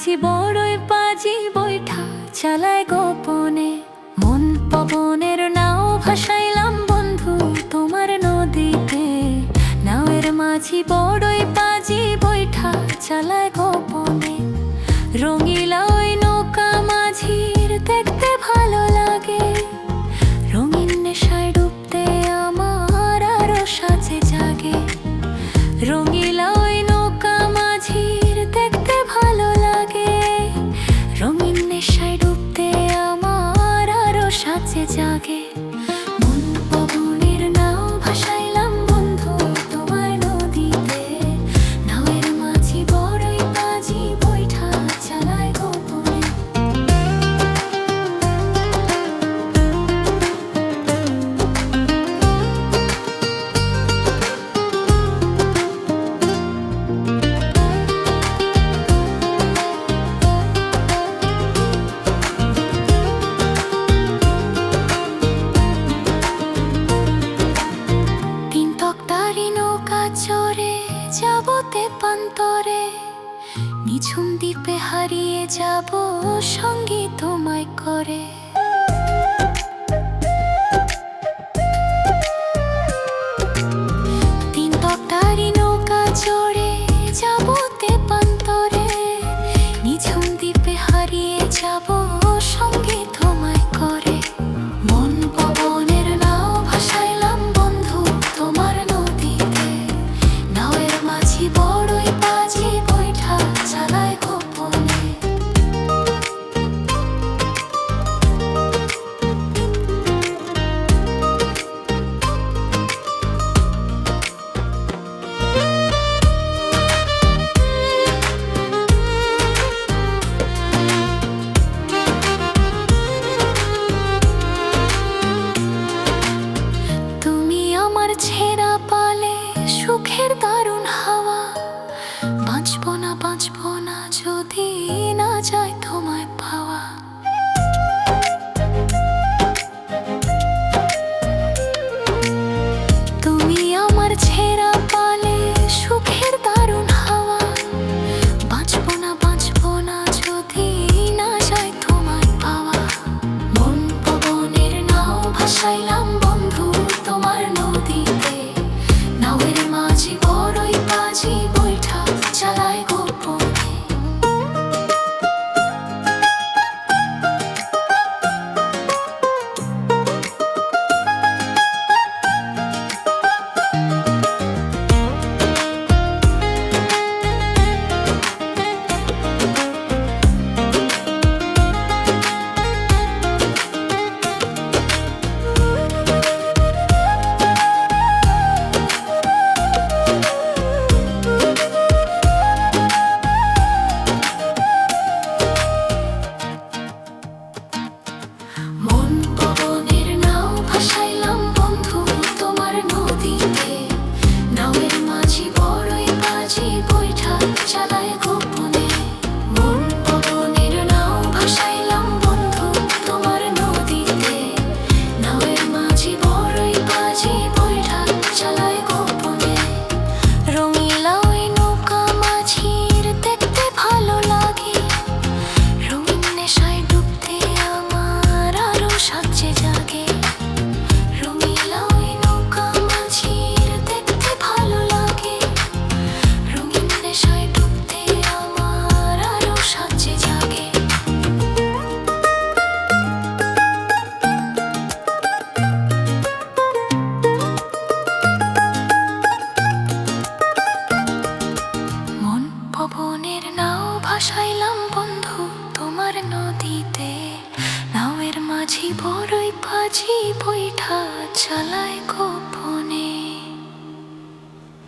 মাঝি বড়ই পাজি বৈঠা চালায় গোপনে। মন পবনের নাও ভাসাইলাম বন্ধু তোমার নদীতে। নাওয়ের মাঝি বড়ই পাজি বৈঠা চালায় গোপনে। রঙিলা ওই নৌকা মাঝির দেখতে ভালো লাগে। রঙিন নেশায় ডুবতে আমার আরো সাজে জাগে। রঙিলা ওই নৌকা মাঝির দেখতে ভালো লাগে। রঙিন নেশায় ডুবতে আমার আরো সাজে জাগে। মন পবনের নাও ভাসাইলাম বন্ধু তোমার নদীতে। নাওয়ের মাঝি বড়ই পাজি বৈঠা চালায় গোপনে। যাবতে পান্তরে নিঝুম দ্বীপে হারিয়ে যাব সঙ্গী তোমায় করে। তিন তক্তারি নৌকা চড়ে যাবতে পান্তরে নিঝুম দ্বীপে হারিয়ে যাব সঙ্গী তোমায় করে। মন পবনের নাও ভাসাইলাম বন্ধু তোমার নদীতে। নাওয়ের মাঝি বড়ই পাজি বৈঠা চালায় গোপনে। তুমি আমার ছেঁড়া পালে সুখের দারুণ হাওয়া। বাঁচবো না যদি না যায় তোমায় পাওয়া। তুমি আমার ছেঁড়া পালে সুখের দারুণ হাওয়া। বাঁচবো না যদি না যায় তোমায় পাওয়া। মন পবনের নাও ভাসাইলাম বন্ধু তোমার নদীতে। নাওয়ের মাঝি বড়ই পাজি বৈঠা চালায় গোপনে। মন পবনের নাও ভাসাইলাম বন্ধু তোমার নদীতে। নাওয়ের মাঝি বড়ই পাজি বৈঠা চালায় গোপনে। মন পবনের নাও ভাসাইলাম বন্ধু তোমার নদীতে। নাওয়ের মাঝি বড়ই পাজি বৈঠা চালায় গোপনে। রঙিলা ওই নৌকা মাঝির দেখতে ভালো লাগে। রঙিন নেশায় ডুবতে আমার আরো সাজে জাগে। রঙিলা ওই নৌকা মাঝির দেখতে ভালো লাগে। রঙিন নেশায় ডুবতে আমার আরো সাজে জাগে। মন পবনের নাও ভাসাইলাম বন্ধু তোমার নদীতে। নাওয়ের মাঝি বড়ই পাজি বৈঠা চালায় গোপনে।